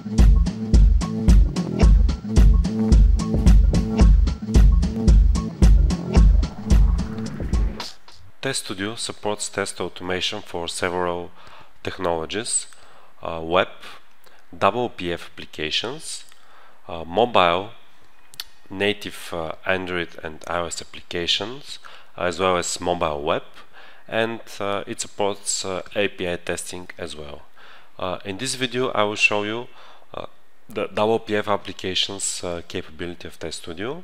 Test Studio supports test automation for several technologies, web, WPF applications, mobile, native Android and iOS applications, as well as mobile web, and it supports API testing as well. In this video I will show you the WPF applications capability of Test Studio.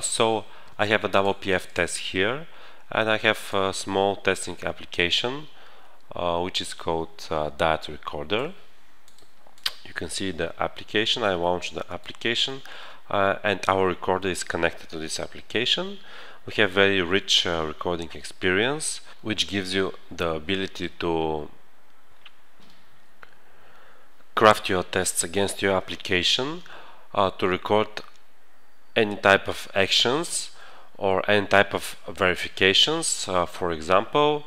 So I have a WPF test here, and I have a small testing application which is called Data Recorder. You can see the application. I launched the application and our recorder is connected to this application. We have very rich recording experience, which gives you the ability to craft your tests against your application, to record any type of actions or any type of verifications. For example,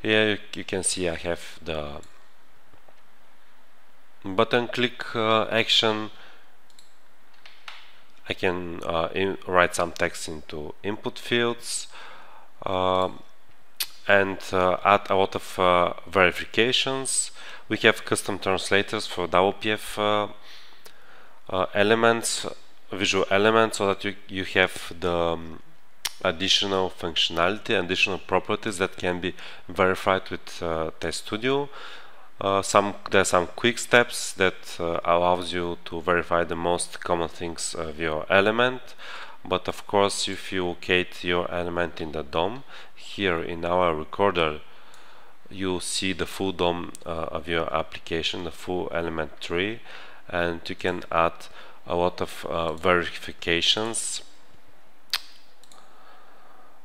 here you can see I have the button click action. I can write some text into input fields and add a lot of verifications. We have custom translators for WPF elements, visual elements, so that you have the additional functionality, additional properties that can be verified with Test Studio. There are some quick steps that allows you to verify the most common things of your element. But of course, if you locate your element in the DOM, here in our recorder, you see the full DOM of your application, the full element tree, and you can add a lot of verifications,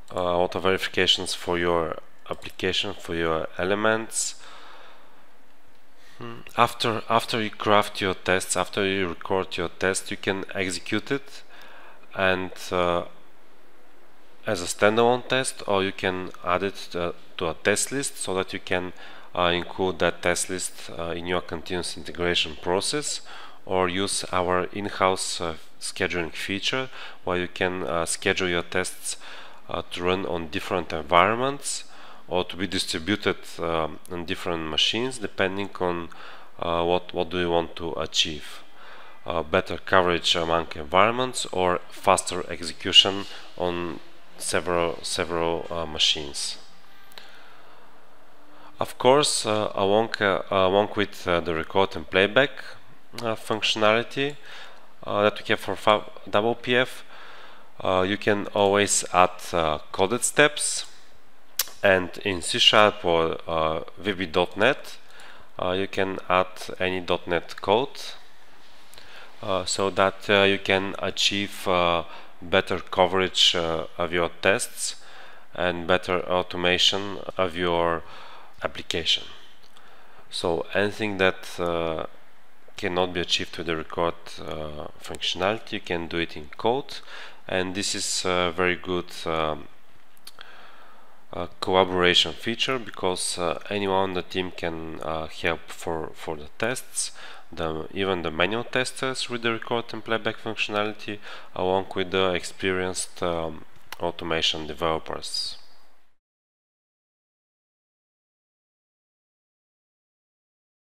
for your application, for your elements. After you craft your tests, after you record your test, you can execute it and as a standalone test, or you can add it to a test list, so that you can include that test list in your continuous integration process, or use our in-house scheduling feature, where you can schedule your tests to run on different environments or to be distributed on different machines, depending on what do you want to achieve. Better coverage among environments or faster execution on several machines. Of course, along with the record and playback functionality that we have for WPF, you can always add coded steps, and in C# or VB.NET you can add any .NET code, so that you can achieve better coverage of your tests and better automation of your application. So anything that cannot be achieved with the record functionality, you can do it in code, and this is a very good collaboration feature, because anyone on the team can help for the tests, even the manual testers with the record and playback functionality, along with the experienced automation developers.